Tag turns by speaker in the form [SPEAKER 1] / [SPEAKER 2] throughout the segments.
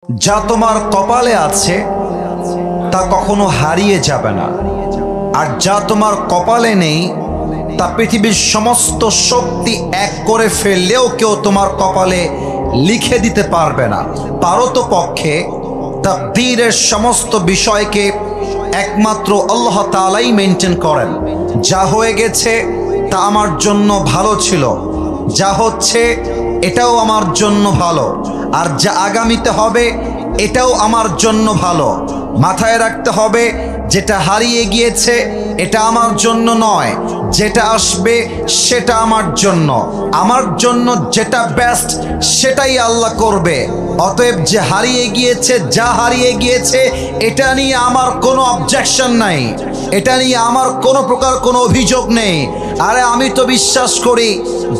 [SPEAKER 1] যা তোমার কপালে আছে তা কখনো হারিয়ে যাবে না, আর যা তোমার কপালে নেই তা পৃথিবীর সমস্ত শক্তি এক করে ফেললেও কেউ তোমার কপালে লিখে দিতে পারবে না। পারতপক্ষে তাকদীরের সমস্ত বিষয়কে একমাত্র আল্লাহ তাআলাই মেনটেন করেন। যা হয়ে গেছে তা আমার জন্য ভালো ছিল, যা হচ্ছে এটাও আমার জন্য ভালো, আর যা আগামীতে হবে এটাও আমার জন্য ভালো। মাথায় রাখতে হবে, যেটা হারিয়ে গিয়েছে এটা আমার জন্য নয়, যেটা আসবে সেটা আমার জন্য। আমার জন্য যেটা বেস্ট সেটাই আল্লাহ করবে। অতএব যে হারিয়ে গিয়েছে, যা হারিয়ে গিয়েছে, এটা নিয়ে আমার কোনো অবজেকশন নাই, এটা নিয়ে আমার কোনো প্রকার কোনো অভিযোগ নেই। আরে আমি তো বিশ্বাস করি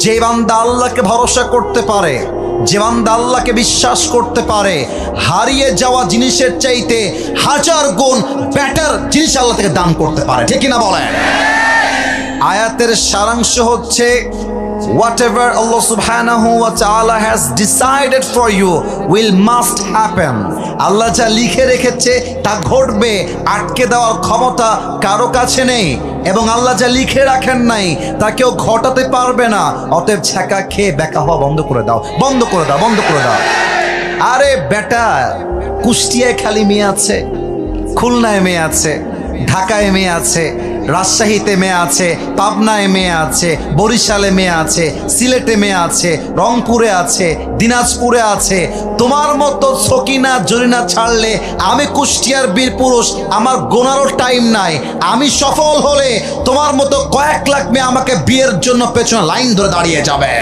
[SPEAKER 1] যে বান্দা আল্লাহকে ভরসা করতে পারে, যে বান্দা আল্লাহকে বিশ্বাস করতে পারে, হারিয়ে যাওয়া জিনিসের চাইতে হাজার গুণ বেটার জিনিস আল্লাহ থেকে দান করতে পারে। ঠিক কিনা বলেন? আয়াতের সারাংশ হচ্ছে, whatever Allah subhanahu wa ta'ala has decided for you will must happen. আল্লাহ যা লিখে রেখেছে তা ঘটবে, আটকে দেওয়ার ক্ষমতা কারো কাছে নেই, এবং আল্লাহ যা লিখে রাখেন নাই তা কেউ ঘটাতে পারবে না। অতএব ছ্যাঁকা খেয়ে বেকা হওয়া বন্ধ করে দাও, বন্ধ করে দাও, বন্ধ করে দাও। আরে বেটা, কুষ্টিয়ায় খালি মেয়ে আছে, খুলনায় মেয়ে আছে, ঢাকায় মেয়ে আছে, রাজশাহীতে মেয়ে আছে, পাবনায় মেয়ে আছে, বরিশালে মেয়ে আছে, সিলেটে মেয়ে আছে, রংপুরে আছে, দিনাজপুরে আছে। তোমার মতো সকিনা জরিনা ছাড়লে আমি কুষ্টিয়ার বীর পুরুষ, আমার গোনারও টাইম নাই। আমি সফল হলে তোমার মতো কয়েক লাখ মেয়ে আমাকে বিয়ের জন্য পেছনে লাইন ধরে দাঁড়িয়ে যাবে।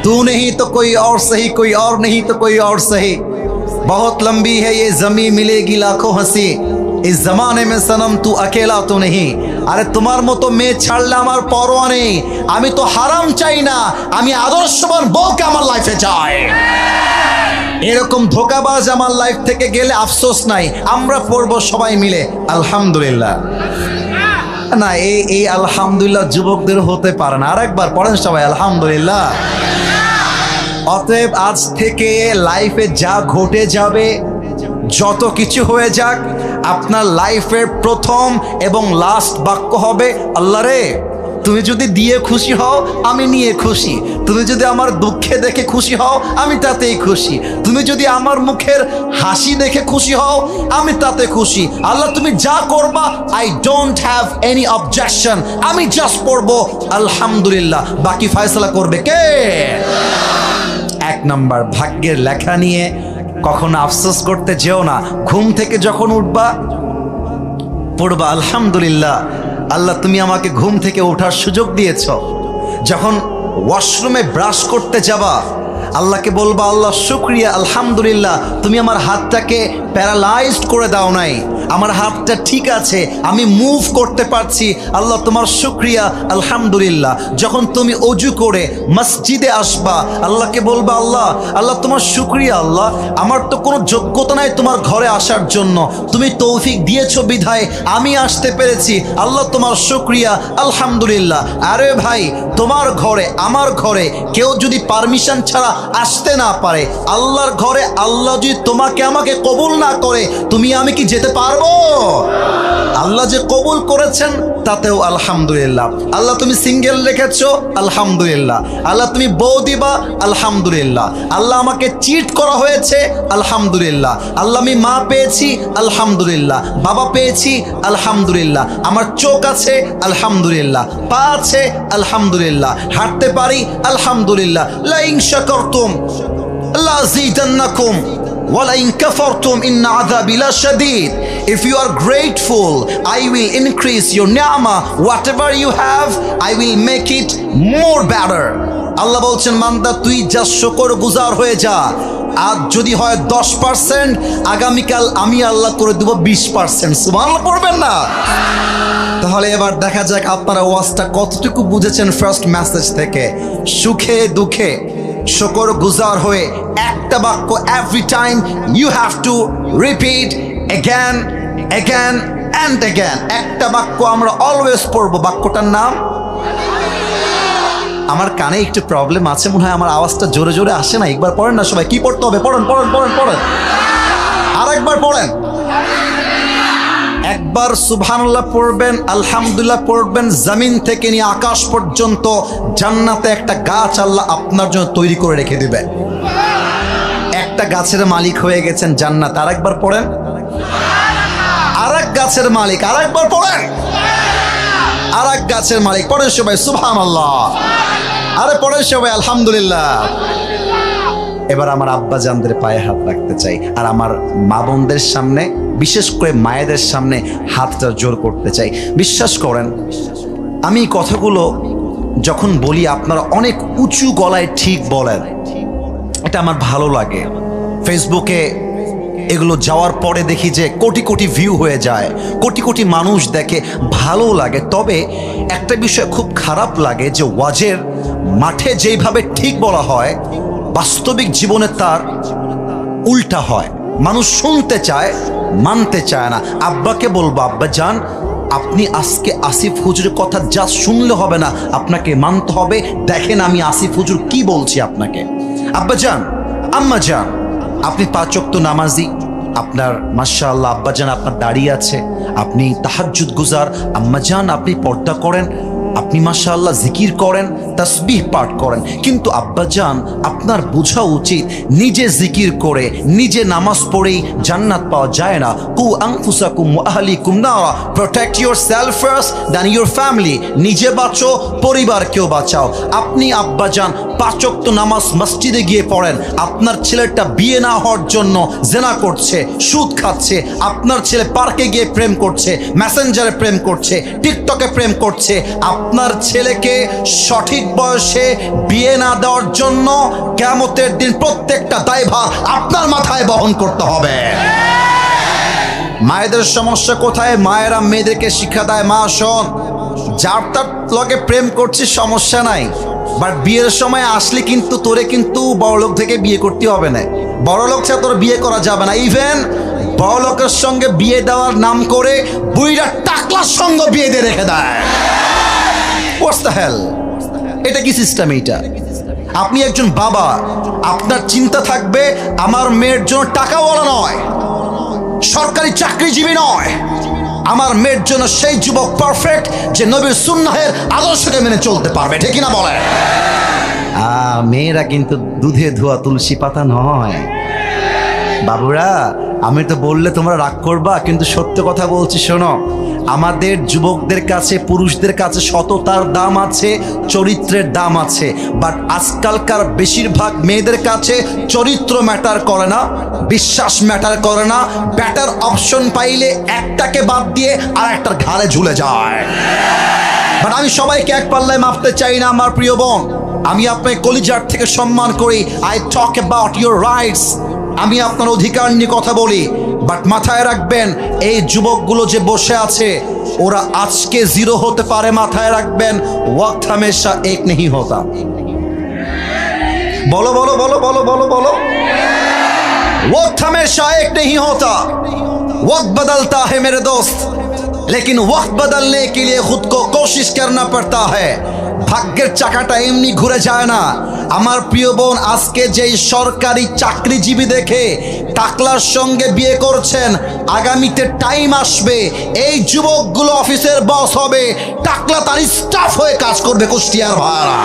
[SPEAKER 1] तू नहीं तो कोई और सही, कोई और नहीं तो कोई और सही, बहुत लंबी है ये जमी मिलेगी लाखों हंसी, इस जमाने में सनम तू अकेला तो नहीं। আরে তোমার মতো মেয়ে ছাড়লে আমার পরোয়া নেই। আমি তো হারাম চাই না, আমি আদর্শবান বউকে আমার লাইফে চাই। এরকম ধোকাবাজ আমার লাইফ থেকে গেলে আফসোস নাই, আমরা পড়বো সবাই মিলে আলহামদুলিল্লাহ। না, এই আলহামদুলিল্লাহ যুবকদের হতে পারে না। আরেকবার পড়েন সবাই আলহামদুলিল্লাহ। অতএব আজ থেকে লাইফে যা ঘটে যাবে, যত কিছু হয়ে যাক, আপনার লাইফের প্রথম এবং লাস্ট বাক্য হবে, আল্লাহ রে তুমি যদি দিয়ে খুশি হও আমি নিয়ে খুশি, তুমি যদি আমার দুঃখে দেখে খুশি হও আমি তাতেই খুশি, তুমি যদি আমার মুখের হাসি দেখে খুশি হও আমি তাতে খুশি। আল্লাহ তুমি যা করবা I don't have any objection, আমি জাস্ট পড়বো আলহামদুলিল্লাহ। বাকি ফয়সালা করবে কে? এক নাম্বার, ভাগ্যের লেখা নিয়ে কখনো আফসোস করতে যেও না। ঘুম থেকে যখন উঠবা পড়বা আলহামদুলিল্লাহ, আল্লাহ তুমি আমাকে ঘুম থেকে ওঠার সুযোগ দিয়েছ। যখন ওয়াশরুমে ব্রাশ করতে যাবা আল্লাহকে বলবা, আল্লাহ শুকরিয়া, আলহামদুলিল্লাহ তুমি আমার হাতটাকে প্যারালাইজড করে দাও নাই, আমার হাতটা ঠিক আছে, আমি মুভ করতে পারছি, আল্লাহ তোমার শুকরিয়া, আলহামদুলিল্লাহ। যখন তুমি অজু করে মসজিদে আসবা আল্লাহকে বলবা, আল্লাহ আল্লাহ তোমার শুকরিয়া, আল্লাহ আমার তো কোনো যোগ্যতা নাই তোমার ঘরে আসার জন্য, তুমি তৌফিক দিয়েছো বিধায় আমি আসতে পেরেছি, আল্লাহ তোমার শুকরিয়া, আলহামদুলিল্লাহ। আরে ভাই, তোমার ঘরে আমার ঘরে কেউ যদি পারমিশন ছাড়া আসতে না পারে, আল্লাহর ঘরে আল্লাহ যদি তোমাকে আমাকে কবুল না করে তুমি আমি কি যেতে পারবো? আল্লাহ যে কবুল করেছেন তাতেও আলহামদুলিল্লাহ। আল্লাহ তুমি সিঙ্গেল রেখেছো আলহামদুলিল্লাহ। আল্লাহ তুমি বউ দিবা আলহামদুলিল্লাহ। আল্লাহ আমাকে চিট করা হয়েছে আলহামদুলিল্লাহ। আল্লাহ আমি মা পেয়েছি আলহামদুলিল্লাহ, বাবা পেয়েছি আলহামদুলিল্লাহ, আমার চোখ আছে আলহামদুলিল্লাহ, পা আছে আলহামদুলিল্লাহ, হাঁটতে পারি আলহামদুলিল্লাহ। লা in শাকারতুম লাযিদান্নাকুম وَلَئِن كَفَرْتُمْ إِنَّ عَذَابِي لَشَدِيدٌ. If you are grateful, I will increase your ni'mah. Whatever you have, I will make it more better. আল্লাহ বলছেন, মান্দা তুই যা শুকরগুজার হয়ে যা। আজ যদি হয় 10%, আগামীকাল আমি আল্লাহ করে দেব 20%। সুবহানাল্লাহ পড়বেন না? তাহলে এবার দেখা যাক আপনারা ওয়াজটা কতটুকু বুঝেছেন ফার্স্ট মেসেজ থেকে। সুখে দুঃখে শুকরগুজার হয়ে একটা বাক্য every time you have to repeat again again and again. একটা বাক্য আমরা অলওয়েজ পড়বো, বাক্যটার নাম আমার কানে একটু প্রবলেম আছে মনে হয়, আমার আওয়াজটা জোরে জোরে আসে না। একবার পড়েন না সবাই, কি পড়তে হবে? পড়েন পড়েন পড়েন পড়েন, আর একবার পড়েন। একবার সুবহানাল্লাহ পড়বেন, আলহামদুলিল্লাহ পড়বেন, জমিন থেকে নিয়ে আকাশ পর্যন্ত জান্নাতে একটা গাছ আল্লাহ আপনার জন্য তৈরি করে রেখে দিবে। একটা গাছের মালিক হয়ে গেছেন জান্নাত। আর একবার পড়েন, আর এক গাছের মালিক। আর একবার পড়েন, আর এক গাছের মালিক। পড়েন সবাই সুবহানাল্লাহ, আরে পড়েন সবাই আলহামদুলিল্লাহ। এবার আমার আব্বা জানদের পায়ে হাত রাখতে চাই, আর আমার মা বোনদের সামনে, বিশেষ করে মায়েদের সামনে হাতটা জোর করতে চাই। বিশ্বাস করেন, আমি কথাগুলো যখন বলি আপনারা অনেক উঁচু গলায় ঠিক বলেন, এটা আমার ভালো লাগে। ফেসবুকে এগুলো যাওয়ার পরে দেখি যে কোটি কোটি ভিউ হয়ে যায়, কোটি কোটি মানুষ দেখে, ভালো লাগে। তবে একটা বিষয় খুব খারাপ লাগে যে ওয়াজের মাঠে যেইভাবে ঠিক বলা হয়, বাস্তবিক জীবনে তার উল্টা হয়। মানুষ শুনতে চায়, মানতে চায় না। আব্বাকে বলবো, আব্বা জান আপনি আজকে আসিফ হুজুরের কথা যা শুনলে হবে না, আপনাকে মানতে হবে। দেখেন আমি আসিফ হুজুর কি বলছি আপনাকে। আব্বা জান, আম্মা জান, আপনি 5 ওয়াক্ত নামাজি, আপনার মাশাআল্লাহ আব্বা জান আপনার দাড়ি আছে, আপনি তাহাজ্জুদ গুজার, আম্মা জান আপনি পর্দা করেন, আপনি মাশাআল্লাহ জিকির করেন, তাসবিহ পাঠ করেন। কিন্তু আব্বা জান আপনার বোঝা উচিত, নিজে জিকির করে নিজে নামাজ পড়েই জান্নাত পাওয়া যায় না। কু আনফুসাকুম ওয়া আহলিকুম নারা, protect yourself first then your family. নিজে বাঁচো, পরিবারকেও বাঁচাও। আপনি আব্বা জান 5 ওয়াক্ত নামাজ মসজিদে গিয়ে পড়েন, আপনার ছেলেটা বিয়ে না হওয়ার জন্য জেনা করছে, সুদ খাচ্ছে, আপনার ছেলে পার্কে গিয়ে প্রেম করছে, মেসেঞ্জারে প্রেম করছে, টিকটকে প্রেম করছে, আপনার ছেলেকে সঠিক বয়সে বিয়ে না দেওয়ার জন্য কিয়ামতের দিন প্রত্যেকটা দায়ভার আপনার মাথায় বহন করতে হবে। মায়েদের সমস্যা কোথায়? মায়েরা মেয়েদেরকে শিক্ষা দেয়, মা শোন, যার তার লগে প্রেম করছিস সমস্যা নাই, বাট বিয়ের সময় আসলে কিন্তু তোরে কিন্তু বড়লোক থেকে বিয়ে করতে হবে না। বড়লোক ছাড়া তোর বিয়ে করা যাবে না। ইভেন বড়লোকের সঙ্গে বিয়ে দেওয়ার নাম করে বুইরা টাকলার সঙ্গে বিয়ে দিয়ে রেখে দেয়। What's the hell? এটা কি সিস্টেম? এইটা আপনি একজন বাবা, আপনার চিন্তা থাকবে আমার মেয়ের জন্য টাকাওয়ালা নয়, সরকারি চাকরিজীবী নয়, আমার মেয়ের জন্য সেই যুবক পারফেক্ট যে নবীর সুন্নাহের আদর্শকে মেনে চলতে পারবে। ঠিক না বলে? মেয়েরা কিন্তু দুধে ধোয়া তুলসী পাতা নয়। বাবুরা, আমি তো বললে তোমরা রাগ করবা, কিন্তু সত্য কথা বলছি, শোনো। আমাদের যুবকদের কাছে, পুরুষদের কাছে সততার দাম আছে, চরিত্রের দাম আছে, বাট আজকালকার বেশিরভাগ মেয়েদের কাছে চরিত্র ম্যাটার করে না, বিশ্বাস ম্যাটার করে না। ব্যাটার অপশন পাইলে একটাকে বাদ দিয়ে আর একটার ঘাড়ে ঝুলে যায়। বাট আমি সবাইকে এক পাল্লায় মাপতে চাই না আমার প্রিয় বোন। আমি আপনাকে কলিজার থেকে সম্মান করি। I talk about your rights. আমি আপনার অধিকার নিয়ে কথা বলি, বাট মাথায় রাখবেন এই যুবকগুলো যে বসে আছে ওরা আজকে জিরো হতে পারে। মাথায় রাখবেন, ওয়াক্ত হামেশা এক नहीं होता। বলো বলো বলো বলো বলো বলো, वक्त हमेशा एक नहीं होता, वक्त बदलता है मेरे दोस्त, लेकिन वक्त बदलने के लिए खुद को कोशिश करना पड़ता है। ভাগ্যের চাকাটা এমনি ঘুরে যায় না। আমার প্রিয় বোন, আজকে যেই সরকারি চাকরিজীবী দেখে টাকলার সঙ্গে বিয়ে করছেন, আগামীতে টাইম আসবে এই যুবকগুলো অফিসের বস হবে, টাকলা তার স্টাফ হয়ে কাজ করবে কুষ্টিয়ার ভাড়া।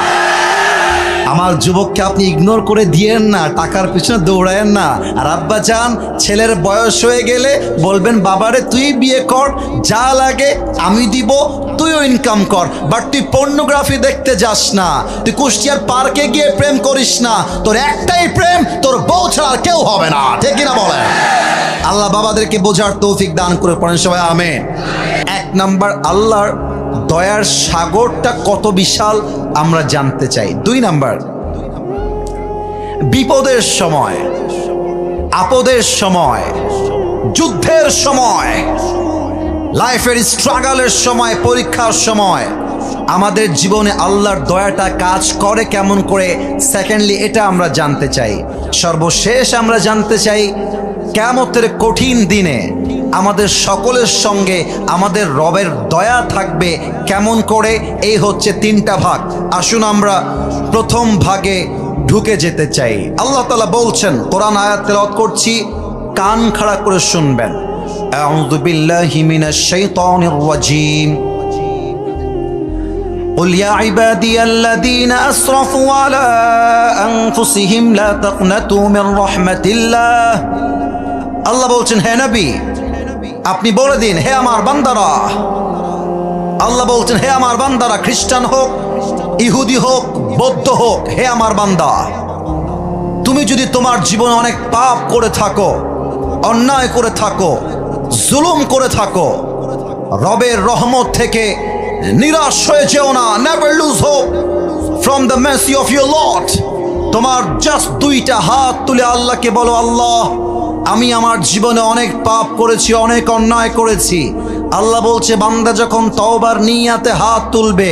[SPEAKER 1] আমার যুবককে আপনি ইগনোর করে দিয়েন না, টাকার পিছনে দৌড়ায়েন না। আর আব্বা চান ছেলের বয়স হয়ে গেলে বলবেন বাবারে তুই বিয়ে কর, যা লাগে আমি দিব, তুইও ইনকাম কর, বাট তুই পর্নোগ্রাফি দেখতে যাস না, তুই কুষ্টিয়ার পার্কে গিয়ে প্রেম করিস না। তোর একটাই প্রেম, তোর বউ ছাড়া আর কেউ হবে না। ঠিক কিনা বলেন? আল্লাহ বাবাদেরকে বোঝার তৌফিক দান করে পড়েন সবাই আমিন। 1 নাম্বার, আল্লাহর দয়ার সাগরটা কত বিশাল আমরা জানতে চাই। 2 নাম্বার, বিপদের সময়, আপদের সময়, যুদ্ধের সময়, লাইফের স্ট্রাগলের সময়, পরীক্ষার সময় আমাদের জীবনে আল্লাহর দয়াটা কাজ করে কেমন করে। সেকেন্ডলি, এটা আমরা জানতে চাই। সর্বশেষ আমরা জানতে চাই কিয়ামতের কঠিন দিনে আমাদের সকলের সঙ্গে আমাদের রবের দয়া থাকবে কেমন করে? এই হচ্ছে তিনটা ভাগ। আসুন আমরা প্রথম ভাগে ঢুকে যেতে চাই। আল্লাহ তাআলা বলছেন, কোরআন আয়াত তেলাওয়াত করছি, কান খাড়া করে শুনবেন। আউযু বিল্লাহি মিনাশ শাইতানির রাজীম। قل يا عبادي الذين أسرفوا على أنفسهم لا تقنطوا من رحمة الله। আল্লাহ বলছেন, হে নবী আপনি বলে দিন, হে আমার বান্দারা। আল্লাহ বলছেন, হে আমার বান্দারা, খ্রিস্টান হোক, ইহুদি হোক, বৌদ্ধ হোক, হে আমার বান্দা, তুমি যদি তোমার জীবনে অনেক পাপ করে থাকো, অন্যায় করে থাকো, জুলুম করে থাকো, রবের রহমত থেকে নিরাশ হয়ে যেও না। Never lose hope from the Messi of your Lord. তোমার জাস্ট দুইটা হাত তুলে আল্লাহকে বলো, আল্লাহ আমি আমার জীবনে অনেক পাপ করেছি, অনেক অন্যায় করেছি। আল্লাহ বলছে, বান্দা যখন তওবার নিয়াতে হাত তুলবে,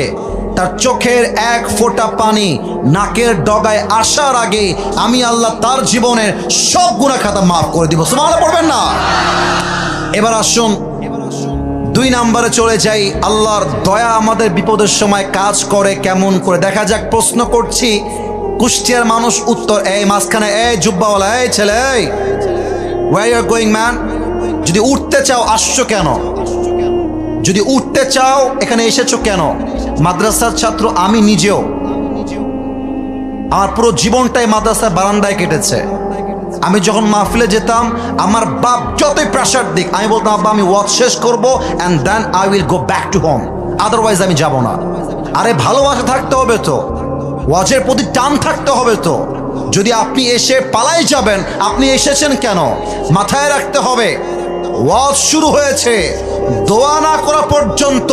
[SPEAKER 1] তার চোখের এক ফোঁটা পানি নাকের ডগায় আসার আগে আমি আল্লাহ তার জীবনের সব গুনাহ খাতা মাফ করে দিব। সুবহানাল্লাহ পড়বেন না? এবার আসুন 2 নম্বরে চলে যাই। আল্লাহর দয়া আমাদের বিপদের সময় কাজ করে কেমন করে দেখা যাক। প্রশ্ন করছি, কুষ্টিয়ার মানুষ উত্তর, এই মাঝখানে, এই জুব্বাওয়ালা, এই ছেলে, এই where you are going man? যদি উঠতে চাও আসছো কেন? যদি উঠতে চাও এখানে এসেছো কেন? মাদ্রাসার ছাত্র আমি নিজেও, আমার পুরো জীবনটাই মাদ্রাসার বারান্দায় কেটেছে। আমি যখন মাহফিলে যেতাম, আমার বাপ যতই প্রেশার দিক, আমি বলতাম, আব্বা আমি ওয়াজ শেষ করবো and then I will go back to home, otherwise আমি যাব না। আরে ভালোবাসা থাকতে হবে তো, ওয়াজের প্রতি টান থাকতে হবে তো। যদি আপনি এসে পালাই যাবেন, আপনি এসেছেন কেন? মাথায় রাখতে হবে, ওয়াজ শুরু হয়েছে, দোয়া না করা পর্যন্ত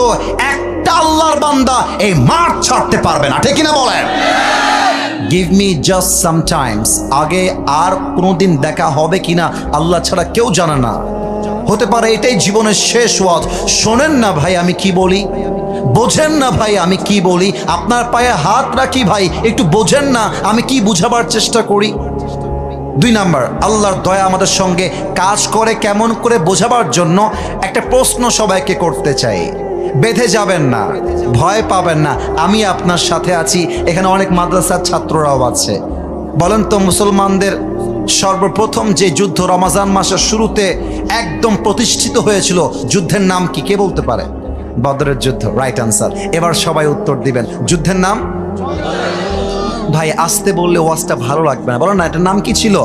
[SPEAKER 1] একটা আল্লাহর বান্দা এই মাঠ ছাড়তে পারবে না, ঠিক কিনা বলেন? Give me just sometimes. আগে আর কোনোদিন দেখা হবে কিনা আল্লাহ ছাড়া কেউ জানে না। হতে পারে এটাই জীবনের শেষ ওয়াজ। শোনেন না ভাই আমি কি বলি, বোঝেন না ভাই আমি কি বলি, আপনার পায়ে হাত রাখি ভাই, একটু বোঝেন না আমি কি বুঝাবার চেষ্টা করি। 2 নাম্বার, আল্লাহর দয়া আমাদের সঙ্গে কাজ করে কেমন করে বোঝাবার জন্য একটা প্রশ্ন সবাইকে করতে চাই। বেঁধে যাবেন না, ভয় পাবেন না, আমি আপনার সাথে আছি। এখানে অনেক মাদ্রাসার ছাত্ররাও আছে। বলেন তো, মুসলমানদের সর্বপ্রথম যে যুদ্ধ রমজান মাসের শুরুতে একদম প্রতিষ্ঠিত হয়েছিল, যুদ্ধের নাম কি কে বলতে পারে? বদরের যুদ্ধ, রাইট আনসার। এবার সবাই উত্তর দিবেন, যুদ্ধের নাম? ভাই আসতে বললে ওয়াজটা ভালো লাগবে না, বলেন না এটার নাম কি ছিল?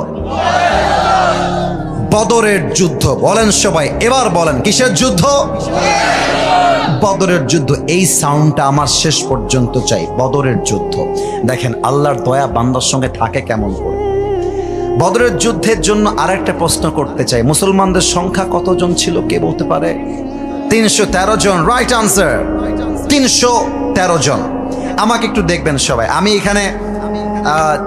[SPEAKER 1] বদরের যুদ্ধ। বলেন সবাই, এবার বলেন কিসের যুদ্ধ? বদরের যুদ্ধ। এই সাউন্ডটা আমার শেষ পর্যন্ত চাই, বদরের যুদ্ধ। দেখেন আল্লাহর দয়া বান্দার সঙ্গে থাকে কেমন করে। বদরের যুদ্ধের জন্য আরেকটা প্রশ্ন করতে চাই, মুসলমানদের সংখ্যা কতজন ছিল কে বলতে পারে? 313 জন, রাইট আনসার। 313 জন। আমাকে একটু দেখবেন সবাই, আমি এখানে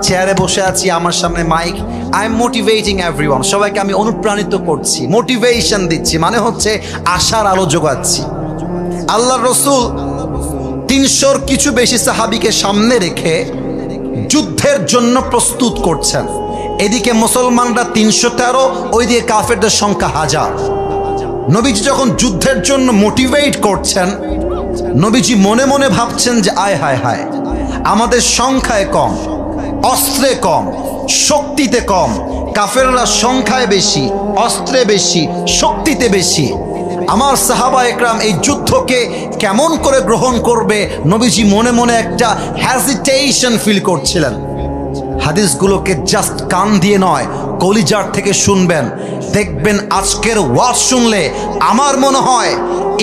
[SPEAKER 1] চেয়ারে বসে আছি, আমার সামনে mic, I am motivating everyone. সবাইকে আমি অনুপ্রাণিত করছি, মোটিভেশন দিচ্ছি, মানে হচ্ছে আশার আলো যোগাচ্ছি। আল্লাহর রাসূল 300-র কিছু বেশি সাহাবীকে সামনে রেখে যুদ্ধের জন্য প্রস্তুত করছেন। এদিকে মুসলমানরা 313, ওইদিকে কাফেরদের সংখ্যা 1000। নবীজি যখন যুদ্ধের জন্য মোটিভেট করছেন, নবীজি মনে মনে ভাবছেন যে আয় হায় হায়, আমাদের সংখ্যায় কম, অস্ত্রে কম, শক্তিতে কম, কাফেররা সংখ্যায় বেশি, অস্ত্রে বেশি, শক্তিতে বেশি। আমার সাহাবা একরাম এই যুদ্ধকে কেমন করে গ্রহণ করবে, নবীজি মনে মনে একটা হ্যাজিটেশন ফিল করছিলেন। হাদিসগুলোকে জাস্ট কান দিয়ে নয়, কলিজার থেকে শুনবেন, দেখবেন আজকের ওয়াজ শুনলে আমার মনে হয়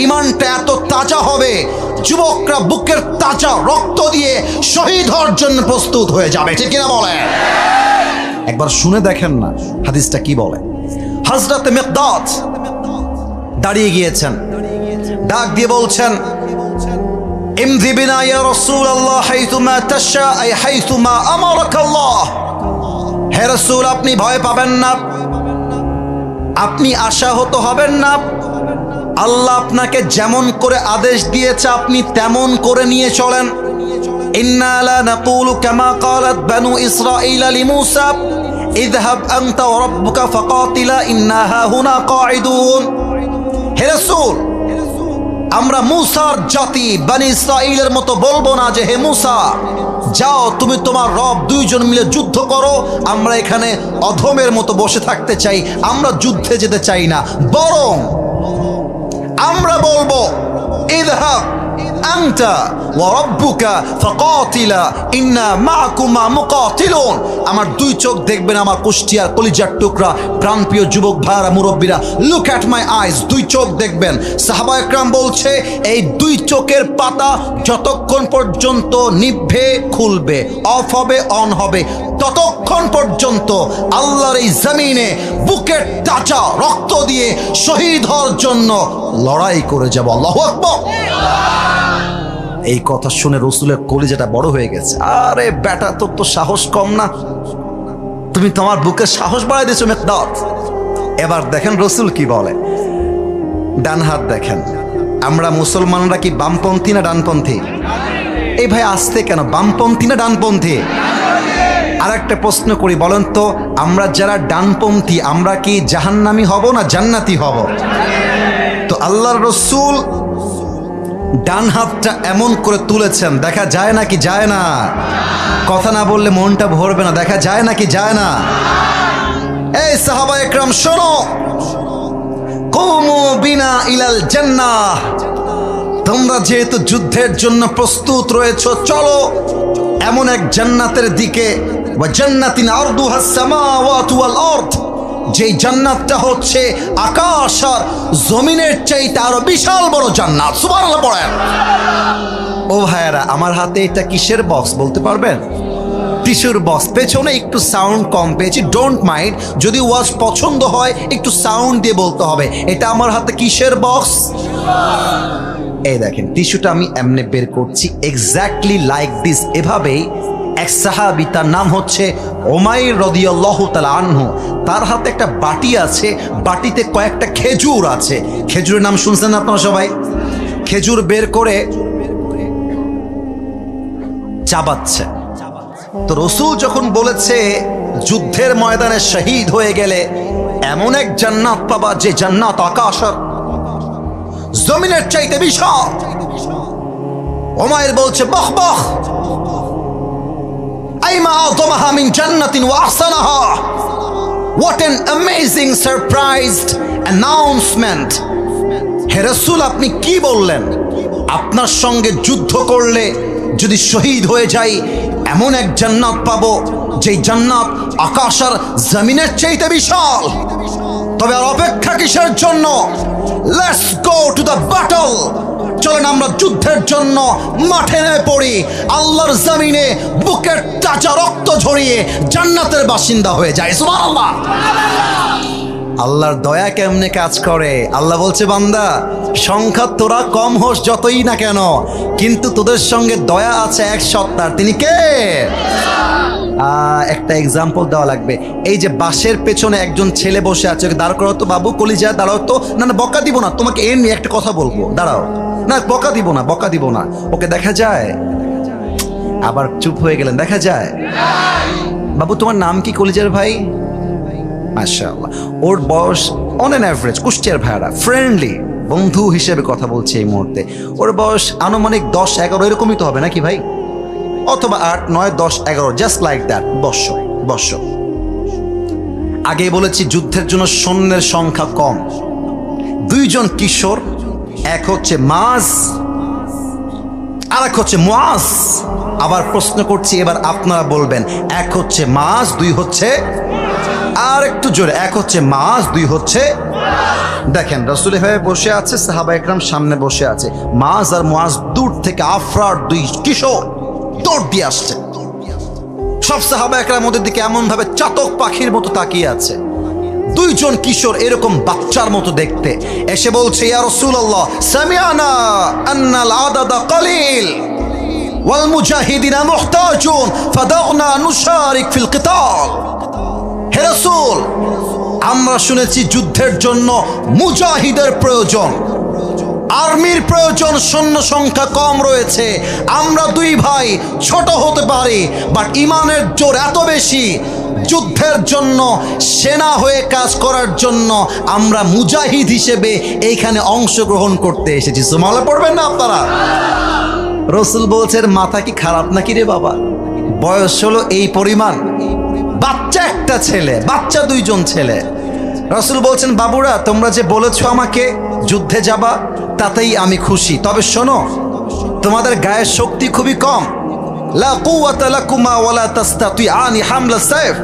[SPEAKER 1] ইমানটা এত তাজা হবে, যুবকরা বুকের তাজা রক্ত দিয়ে শহীদ হওয়ার জন্য প্রস্তুত হয়ে যাবে, ঠিক কিনা বলেন? একবার শুনে দেখেন না হাদিসটা কি বলে। হযরতে মিকদাদ দাঁড়িয়ে গিয়েছেন, ডাক দিয়ে বলছেন, ইমদি বিনা ইয়া রাসূলুল্লাহ হাইথুমা তাশা আই হাইথুমা আমারাকাল্লাহ। হে রাসূল, আপনি ভয় পাবেন না, আপনি আশাহত হবেন না। আল্লাহ আপনাকে যেমন করে আদেশ দিয়েছে আপনি তেমন করে নিয়ে চলেন। ইন্না লা নাকুলু কামা ক্বালাত বানু ইসরাঈলা লিমূসা ইযহাব আনতা ওয়া রাব্বুকা ফাকাতিলা ইন্না হাহুনা কাঈদুন। হে রাসূল, আমরা মূসার জাতি বনি ইসরাঈলের মতো বলবো না যে হে মূসা যাও তুমি তোমার রব দুইজন মিলে যুদ্ধ করো, আমরা এখানে অধমের মতো বসে থাকতে চাই, আমরা যুদ্ধে যেতে চাই না। বরং আমরা বলবো ইযহাব আনতা ওয়া রাব্বুকা ফাকাতিলা ইন্না মাআকুমা মুকাতিলুন। আমার দুই চোখ দেখবেন, আমার কুষ্টিয়ার কলিজার টুকরা প্রাণপ্রিয় যুবক ভাইরা মুরব্বীরা, লুক অ্যাট মাই আইজ, দুই চোখ দেখবেন। সাহাবায়ে কেরাম বলছে এই দুই চোখের পাতা যতক্ষণ পর্যন্ত নিভবে খুলবে, অফ হবে অন হবে, ততক্ষণ পর্যন্ত আল্লাহর এই জমিনে বুকের তাজা রক্ত দিয়ে শহীদ হওয়ার জন্য লড়াই করে যাব। আল্লাহু আকবার। এই কথা শুনে রসুলের কলিজাটা বড় হয়ে গেছে। আরে বেটা, তোর তো সাহস কম না, তুমি তোমার বুকে সাহস বাড়াই দিয়েছো মিকদাদ। এবার দেখেন রসুল কি বলে, ডান হাত দেখেন। আমরা মুসলমানরা কি বামপন্থী না ডানপন্থী? এই ভাই আসতে কেন, বামপন্থী না ডানপন্থী? আর একটা প্রশ্ন করি, বলেন তো আমরা যারা ডানপন্থী আমরা কি জাহান্নামী হব না জান্নাতি হব? তো আল্লাহর রসুল ডান হাতটা এমন করে তুলেছেন, দেখা যায় নাকি যায় না? কথা না বললে মনটা ভরবে না, দেখা যায় নাকি যায় না? এই সাহাবায়ে কেরাম শোনো, কুমু বিনা ইলাল জান্নাহ, তোমরা যেহেতু যুদ্ধের জন্য প্রস্তুত রয়েছো, চলো এমন এক জান্নাতের দিকে, ওয়া জান্নাতিন আরদুহাস সামাওয়াতু ওয়াল আরদ, যেই জান্নাতটা হচ্ছে আকাশ আর জমিনের চাইতে আরো বিশাল বড় জান্নাত। সুবহানাল্লাহ পড়েন। ও ভাইয়ারা, আমার হাতে এটা কিসের বক্স বলতে পারবেন? টিস্যুর বক্স, পেছনে একটু সাউন্ড কম পেয়েছি, ডোন্ট মাইন্ড। যদি ওয়াজ পছন্দ হয় একটু সাউন্ড দিয়ে বলতে হবে। এটা আমার হাতে কিসের বক্স? এই দেখেন টিস্যুটা আমি এমনি বের করছি, এক্স্যাক্টলি লাইক দিস। এভাবেই এক সাহাবী, তার নাম হচ্ছে উমাইর রাদিয়াল্লাহু তাআলা আনহু, তার হাতে একটা বাটি আছে, বাটিতে কয়েকটা খেজুর আছে। খেজুরের নাম শুনছেন আপনারা সবাই? খেজুর বের করে চাবাচ্ছে। তো রসুল যখন বলেছে যুদ্ধের ময়দানে শহীদ হয়ে গেলে এমন এক জান্নাত পাবা যে জান্নাত আকাশ আর জমিনের চাইতে বিশাল, উমাইর বলছে বাহ বাহ, আইমা আযমাহা মিন জান্নাতিন ওয়া আহসানাহা, what an amazing surprised announcement. হে রাসূল, আপনি কি বললেন? আপনার সঙ্গে যুদ্ধ করলে যদি শহীদ হয়ে যাই এমন এক জান্নাত পাবো যেই জান্নাত আকাশ আর জমিনের চাইতে বিশাল। তবে আর অপেক্ষা কিসের জন্য? Let's go to the battle, চলেন আমরা যুদ্ধের জন্য মাঠে নেমে পড়ি, আল্লাহর জমিনে বুকের তাজা রক্ত ঝরিয়ে জান্নাতের বাসিন্দা হয়ে যায়। সুবহানাল্লাহ। আল্লাহর দয়া কেমনে কাজ করে? আল্লাহ বলছে বান্দা, সংখ্যা তোরা কম হোস যতই না কেন, কিন্তু তোদের সঙ্গে দয়া আছে এক সত্তার। তিনি কে? একটা এক্সাম্পল দেওয়া লাগবে। এই যে বাসের পেছনে একজন ছেলে বসে আছে, ওকে দাঁড় করাও তো বাবু, কলিজা দাঁড়াও তো। না না, বকা দিব না তোমাকে, এর নিয়ে একটা কথা বলবো, দাঁড়াও। না বকা দিব না, বকা দিব না। ওকে দেখা যায়, আবার চুপ হয়ে গেলেন, দেখা যায়। বাবু তোমার নাম কি কলিজার ভাই? মাশাআল্লাহ। ওর বয়স অন অ্যান অ্যাভারেজ, কুষ্টিয়ার ভাইরা ফ্রেন্ডলি বন্ধু হিসেবে কথা বলছে এই মুহূর্তে, ওর বয়স আনুমানিক 10-11 এরকমই তো হবে নাকি ভাই? অথবা 8, 9, 10, 11, জাস্ট লাইক দ্যাট। বর্ষ। আগে বলেছি যুদ্ধের জন্য সৈন্যের সংখ্যা কম। দুইজন কিশোর, এক হচ্ছে মাজ আর এক হচ্ছে মুআজ। আবার প্রশ্ন করছি, এবার আপনারা বলবেন, এক হচ্ছে মাজ, দুই হচ্ছে, আর একটু জোরে, এক হচ্ছে মাজ, দুই হচ্ছে। দেখেন রাসূল এভাবে বসে আছে, সাহাবায়ে কেরাম সামনে বসে আছে, মাজ আর মুআজ দূর থেকে আফরার দুই কিশোর দৌড় দিয়ে আসছে। সব সাহাবায়ে কেরাম ওদের দিকে এমন ভাবে চাতক পাখির মতো তাকিয়ে আছে। দুইজন কিশোর এরকম বাচ্চার মতো দেখতে, এসে বলছে ইয়া রাসূলুল্লাহ সামিআনা আন্নাল আদাদা কলিল ওয়াল মুজাহিদিনা মুহতাজুন ফাদাগনা নুশারিক ফিল কিতাল। হে রাসূল, আমরা শুনেছি যুদ্ধের জন্য মুজাহিদের প্রয়োজন, আর্মির প্রয়োজন, সৈন্য সংখ্যা কম রয়েছে। আমরা দুই ভাই ছোট হতে পারি, বাট ইমানের জোর এত বেশি, যুদ্ধের জন্য, সেনা হয়ে কাজ করার জন্য আমরা মুজাহিদ হিসেবে এইখানে অংশগ্রহণ করতে এসেছি। সুবহানাল্লাহ পড়বেন না আপনারা? রাসূল বলছেন মাথা কি খারাপ নাকি রে বাবা? বয়স হলো এই পরিমাণ, বাচ্চা একটা ছেলে, বাচ্চা দুইজন ছেলে। রাসূল বলছেন বাবুরা তোমরা যে বলেছো আমাকে যুদ্ধে যাবা তাতেই আমি খুশি, তবে শোনো তোমাদের গায়ের শক্তি খুবই কম। লা কুওয়াতা লাকুমা ওয়ালা তাস্তাতিআনি হামলা সাইফ,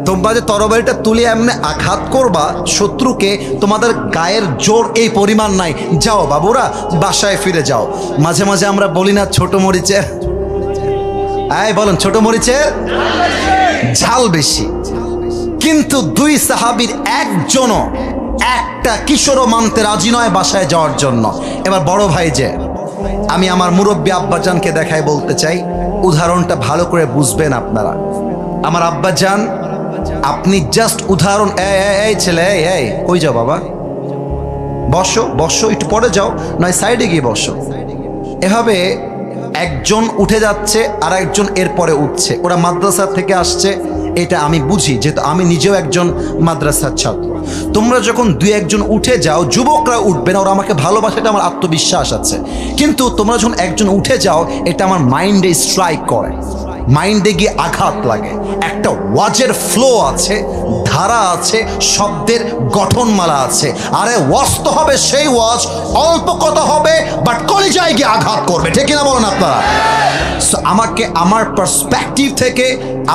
[SPEAKER 1] তোমরা যে তরবারিটা তুলে এমনি আঘাত করবা শত্রুকে, তোমাদের গায়ের জোর এই পরিমাণ নাই। যাও বাবুরা বাসায় ফিরে যাও। মাঝে মাঝে আমরা বলি না ছোট মরিচের, বলেন ছোট মরিচের ঝাল বেশি। কিন্তু দুই সাহাবীর একজনও একটা কিশোরও মানতে রাজি নয় বাসায় যাওয়ার জন্য। এবার বড় ভাই যে, আমি আমার মুরব্বী আব্বাজানকে দেখাই বলতে চাই, উদাহরণটা ভালো করে বুঝবেন আপনারা। আমার আব্বাজান, আপনি জাস্ট উদাহরণ, এই ছেলে এই কই যাও বাবা, বসো বসো, একটু পরে যাও, নয় সাইডে গিয়ে বসো। এভাবে একজন উঠে যাচ্ছে আর একজন এরপরে উঠছে। ওরা মাদ্রাসা থেকে আসছে, এটা আমি বুঝি, যেহেতু আমি নিজেও একজন মাদ্রাসার ছাত্র। তোমরা যখন দুই একজন উঠে যাও, যুবকরা উঠবে না, ওরা আমাকে ভালোবাসে, এটা আমার আত্মবিশ্বাস আছে। কিন্তু তোমরা যখন একজন উঠে যাও, এটা আমার মাইন্ডে স্ট্রাইক করে, মাইন্ডে গিয়ে আঘাত লাগে। একটা ওয়াজের ফ্লো আছে, ধারা আছে, শব্দের গঠনমালা আছে। আরে ওয়াজ তো হবে সেই ওয়াজ, অল্প কথা হবে বাট কলিজায় গিয়ে আঘাত করবে, ঠিক কিনা বলেন আপনারা? আমাকে আমার পার্সপেক্টিভ থেকে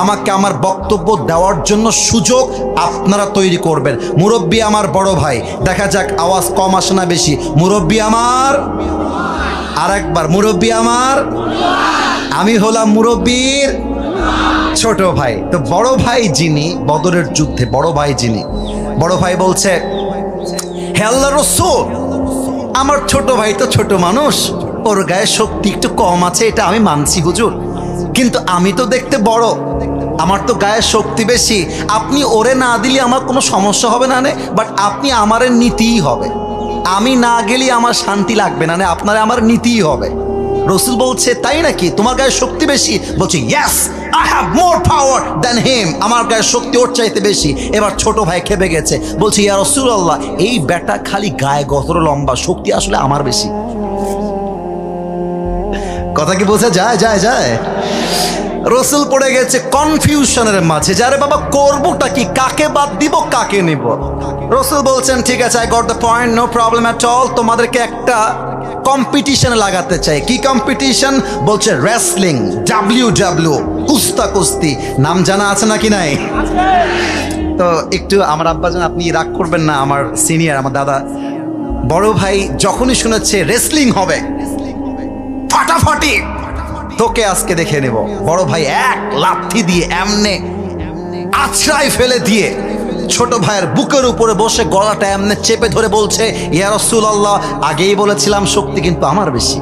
[SPEAKER 1] আমাকে আমার বক্তব্য দেওয়ার জন্য সুযোগ আপনারা তৈরি করবেন। মুরব্বী আমার বড় ভাই, দেখা যাক আওয়াজ কম আসে না বেশি। মুরব্বী আমার, আর একবার মুরব্বী আমার, আমি হলাম মুরব্বীর ছোট ভাই। তো বড় ভাই যিনি বদরের যুদ্ধে, বড় ভাই বলছে হে আল্লাহর রাসূল, আমার ছোট ভাই তো ছোট মানুষ, ওর গায়ে শক্তি একটু কম আছে, এটা আমি মানছি হুজুর, কিন্তু আমি তো দেখতে বড়, আমার তো গায়ে শক্তি বেশি। আপনি ওরে না দিলে আমার কোনো সমস্যা হবে না, বাট আপনি আমারে নিতেই হবে। আমি না গেলে আমার শান্তি লাগবে না, আপনারা আমার নিতেই হবে। রাসূল বলছে তাই নাকি, তোমার গায়ে শক্তি বেশি? বলছে yes, I have more power than হিম, আমার গায়ে শক্তি ওর চাইতে বেশি। এবার ছোট ভাই খেপে গেছে, বলছে ইয়া রাসূলুল্লাহ, এই বেটা খালি গায়ে গতর লম্বা, শক্তি আসলে আমার বেশি। কথা কি বোঝা যায়? রাসূল পড়ে গেছে কনফিউশনের মাঝে, যারে বাবা করবোটা কি, কাকে বাদ দিব কাকে নিব। রাসূল বলছেন ঠিক আছে, I got the point, no problem at all, তোমাদেরকে একটা কম্পিটিশন লাগাতে চাই। কি কম্পিটিশন? বলছে রেসলিং, WW, কুস্তি। নাম জানা আছে নাকি নাই? তো একটু আমার আব্বাজান, আপনি রাগ করবেন না, আমার সিনিয়র, আমার দাদা, বড় ভাই যখনই শুনেছে রেসলিং হবে, ফাটাফাটি, তোকে আজকে দেখে নেব। বড় ভাই এক লাথি দিয়ে এমনে আছড়াই ফেলে দিয়ে ছোট ভাইয়ের বুকের উপরে বসে গলাটা এমনে চেপে ধরে বলছে ইয়া রাসূলুল্লাহ, আগেই বলেছিলাম শক্তি কিন্তু আমার বেশি।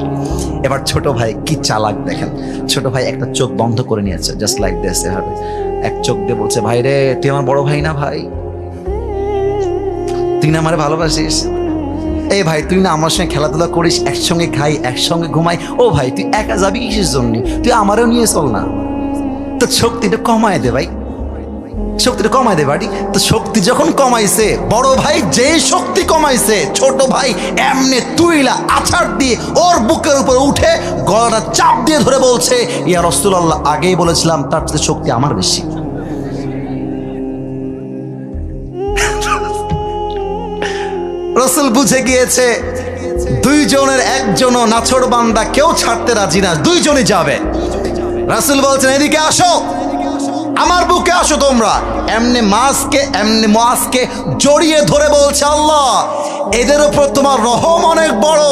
[SPEAKER 1] এবার ছোট ভাই কি চালাক দেখেন, ছোট ভাই একটা চোখ বন্ধ করে নিয়েছে, জাস্ট লাইক দিস, এভাবে এক চোখ দিয়ে বলছে ভাই রে, তুই আমার বড় ভাই না ভাই, তুই না আমারে ভালোবাসিস, এই ভাই তুই না আমার সঙ্গে খেলাধুলা করিস, একসঙ্গে খাই, একসঙ্গে ঘুমাই, ও ভাই তুই একা যাবি কিসের জন্য, তুই আমারও নিয়ে চল না। তো শক্তিটা কমায় দে ভাই, শক্তিটা কমায় দে বাড়ি। তো শক্তি যখন কমাইছে, বড় ভাই যে শক্তি কমাইছে, ছোট ভাই এমনে তুইলা আছাড় দিয়ে ওর বুকের উপর উঠে গলাটা চাপ দিয়ে ধরে বলছে ইয়া রাসূলুল্লাহ, আগেই বলেছিলাম তার চেয়ে শক্তি আমার বেশি। রাসূল বুঝে গিয়েছে দুইজনের একজনও নাছোড়বান্দা, কেউ ছাড়তে রাজি না, দুইজনই যাবে। রাসূল বলছেন এদিকে আসো, আমার বুকে আসো তোমরা। এমনি মুআজকে জড়িয়ে ধরে বলছে আল্লাহ, এদের উপর তোমার রহম অনেক বড়,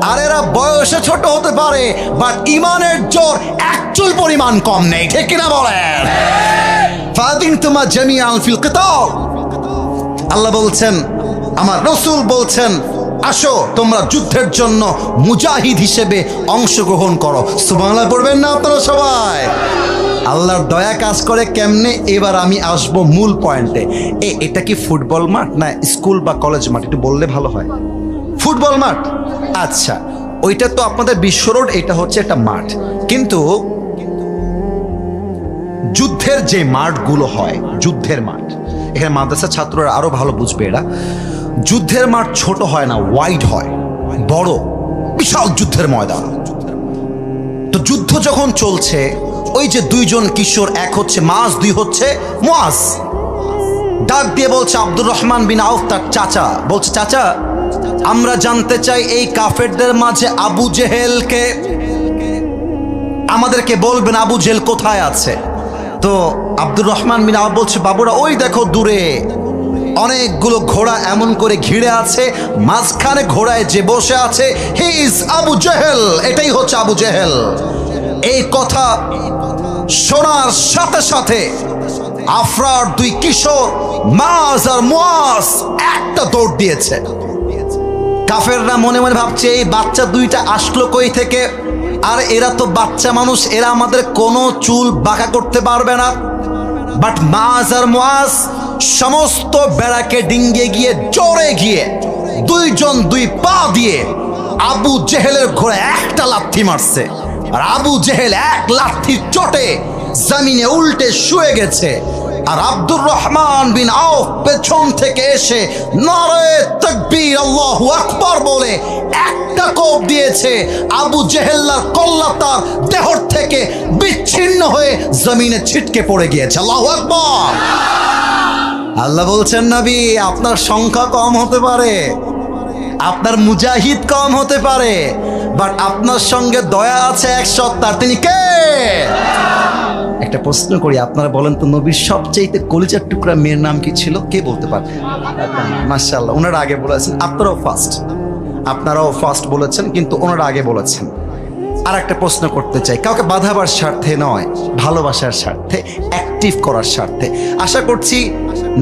[SPEAKER 1] আর এরা বয়সে ছোট হতে পারে বাট ইমানের জোর এক চুল পরিমাণ কম নেই, ঠিক কিনা বলেন? ফাদিনতুমা জামিআন ফিল কিতাল, আল্লাহ বলছেন, আমার রাসূল বলছেন আসো তোমরা যুদ্ধের জন্য মুজাহিদ হিসেবে অংশগ্রহণ করো। সুবহানাল্লাহ পড়বেন না আপনারা সবাই? আল্লাহর দয়া কাজ করে কেমনে, এবার আমি আসব মূল পয়েন্টে। এটা কি ফুটবল মাঠ না স্কুল বা কলেজ মাঠ, একটু বললে ভালো হয়। ফুটবল মাঠ, আচ্ছা ওইটা তো আপনাদের বিশ্ব রোড, এটা হচ্ছে একটা মাঠ, কিন্তু যুদ্ধের যে মাঠগুলো হয়, যুদ্ধের মাঠ, এখানে মাদ্রাসা ছাত্ররা আরো ভালো বুঝবে, এরা যুদ্ধের মাঠ ছোট হয় না, ওয়াইড হয়, বড় বিশাল যুদ্ধের ময়দান। তো যুদ্ধ যখন চলছে, ওই যে দুইজন কিশোর, এক হচ্ছে মাস, দুই হচ্ছে মুআজ, ডাক দিয়ে বলছে আব্দুর রহমান বিন আউফ তার চাচা, বলছে চাচা আমরা জানতে চাই এই কাফেরদের মাঝে আবু জেহেলকে আমাদেরকে বলবেন, আবু জেহেল কোথায় আছে? তো আব্দুর রহমান বিন আউফ বলছে বাবুরা ওই দেখো দূরে অনেকগুলো ঘোড়া এমন করে ঘিরে আছে, মাঝখানে ঘোড়ায় যে বসে আছে হি ইজ আবু জেহেল, এটাই হচ্ছে আবু জেহেল। এই কথা শোনার সাথে সাথে আফরার দুই কিশোর মাস আর মুআজ একটা দৌড় দিয়েছে। কাফেররা মনে মনে ভাবছে এই বাচ্চা দুইটা আসলো কই থেকে, আর এরা তো বাচ্চা মানুষ, এরা আমাদের কোনো চুল বাঁকা করতে পারবে না। বাট মাস আর মুআজ সমস্ত বেড়াকে ডিঙ্গে গিয়ে জোরে গিয়ে দুইজন দুই পা দিয়ে আবু জেহেলের ঘোড়ায় একটা লাথি মারছে, আর আবু জেহেল এক লাথির চোটে জমিনে উল্টে শুয়ে গেছে। আর আব্দুর রহমান বিন আউফ পেছন থেকে এসে নারে তাকবীর আল্লাহু আকবার বলে একটা কোপ দিয়েছে। আবু জেহেল্লার কল্লা তার দেহর থেকে বিচ্ছিন্ন হয়ে জমিনে ছিটকে পড়ে গিয়েছে। আল্লাহু আকবার। আল্লাহ বলছেন নবী আপনার সংখ্যা কম হতে পারে, আপনার মুজাহিদ কম হতে পারে, বাট আপনার সঙ্গে দয়া আছে এক সত্তার, তিনি কে? একটা প্রশ্ন করি, আপনারা বলেন তো নবীর সবচেয়ে কলিজার টুকরা মেয়ের নাম কি ছিল? কে বলতে পারে? মাশাআল্লাহ, ওনারা আগে বলেছেন, আপনারাও ফার্স্ট বলেছেন, কিন্তু ওনারা আগে বলেছেন। আর একটা প্রশ্ন করতে চাই, কাউকে বাধাবার স্বার্থে নয়, ভালোবাসার স্বার্থে, অ্যাক্টিভ করার স্বার্থে। আশা করছি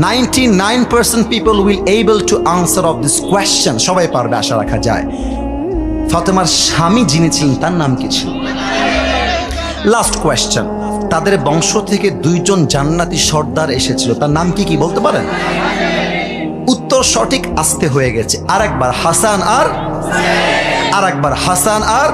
[SPEAKER 1] 99% people will able to answer of this question, সবাই পারবে আশা রাখা যায়। ফাতেমার স্বামী যিনি ছিলেন তার নাম কি ছিল? লাস্ট কোয়েশ্চেন, তাদের বংশ থেকে দুইজন জান্নাতি সর্দার এসেছিল, তার নাম কি কি বলতে পারেন? উত্তর সঠিক, আসতে হয়ে গেছে। আর একবার হাসান আর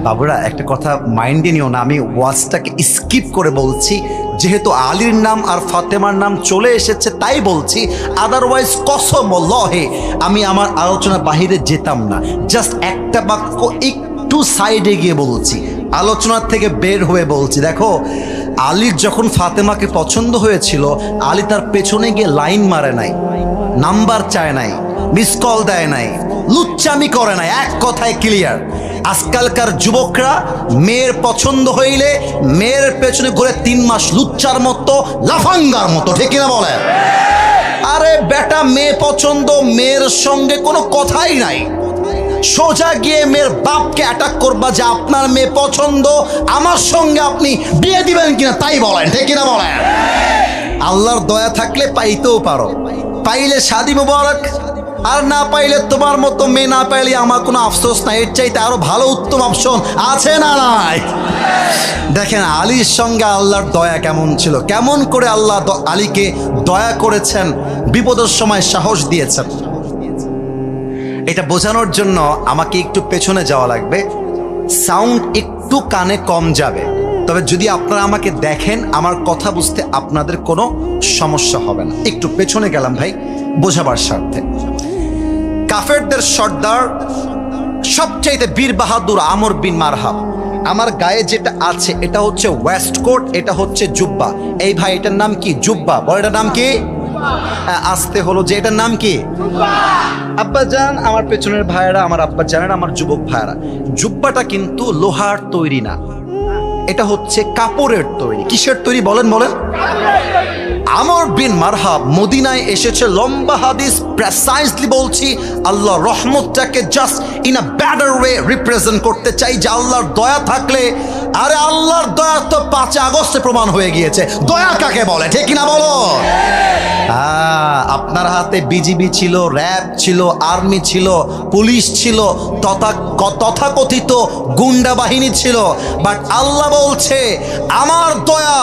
[SPEAKER 1] বাবুরা একটা কথা মাইন্ডে নিও না, আমি ওয়াজটাকে স্কিপ করে বলছি, যেহেতু আলীর নাম আর ফাতেমার নাম চলে এসেছে তাই বলছি, আদারওয়াইজ কসমল্লাহে আমি আমার আলোচনা বাহিরে যেতাম না। জাস্ট একটা বাক্য একটু সাইডে গিয়ে বলছি, আলোচনার থেকে বের হয়ে বলছি। দেখো আলীর যখন ফাতেমাকে পছন্দ হয়েছিল, আলী তার পেছনে গিয়ে লাইন মারে নাই, নাম্বার চায় নাই, মিস কল দেয় নাই, লুচ্চামি করে নাই, এক কথায় ক্লিয়ার। আজকালকার যুবকরা মেয়ের পছন্দ হইলে মেয়ের পেছনে ঘুরে 3 মাস লুচ্চার মতো, লাফাঙ্গার মতো, ঠিক কিনা বলেন? আরে বেটা, মেয়ে পছন্দ, মেয়ের সঙ্গে কোনো কথাই নাই, সোজা গিয়ে মেয়ের বাপকে অ্যাটাক করবা যে আপনার মেয়ে পছন্দ, আমার সঙ্গে আপনি বিয়ে দিবেন কিনা তাই বলেন, ঠিক কিনা বলেন? আল্লাহর দয়া থাকলে পাইতেও পারো, পাইলে শাদি মুবারক, আর না পাইলে তোমার মতো মেয়ে না পাইলে আমার কোনো আফসোস নাই, এর চাইতে আরো ভালো উত্তম অপশন আছে না নাই? দেখেন আলীর সঙ্গে আল্লাহর দয়া কেমন ছিল, কেমন করে আল্লাহ আলীকে দয়া করেছেন, বিপদের সময় সাহস দিয়েছেন। এটা বোঝানোর জন্য আমাকে একটু পেছনে যাওয়া লাগবে, সাউন্ড একটু কানে কম যাবে, তবে যদি আপনারা আমাকে দেখেন আমার কথা বুঝতে আপনাদের কোনো সমস্যা হবে না। একটু পেছনে গেলাম ভাই বোঝাবার স্বার্থে। কাফেরদের সর্দার সবচাইতে বীর বাহাদুর আমর বিন মারহাব। আমার গায়ে যেটা আছে এটা হচ্ছে ওয়েস্ট কোট, এটা হচ্ছে জুব্বা। এই ভাই এটার নাম কি? জুব্বা। বড় এটার নাম কি? আসতে হলো যে এটার নাম কি? আব্বাজান, আমার পেছনের ভাইয়েরা, আমার আব্বাজানেরা, আমার যুবক ভাইয়েরা, জুব্বাটা কিন্তু লোহার তৈরি না, এটা হচ্ছে কাপড়ের তৈরি। কিসের তৈরি বলেন? আমর বিন মারহাব মদিনায় এসেছে, লম্বা হাদিস, প্রেসাইজলি বলছি, আল্লাহ রহমতটাকে just in a better way represent করতে চাই যে আল্লাহর দয়া থাকলে, আরে আল্লাহর দয়া তো 5 আগস্টে প্রমাণ হয়ে গিয়েছে। দয়া কাকে বলে, ঠিক কিনা বলো? আপনার হাতে বিজিবি ছিল, র্যাব ছিল, আর্মি ছিল, পুলিশ ছিল, তথাকথিত গুন্ডা বাহিনী ছিল, বাট আল্লাহ বলছে আমার দয়া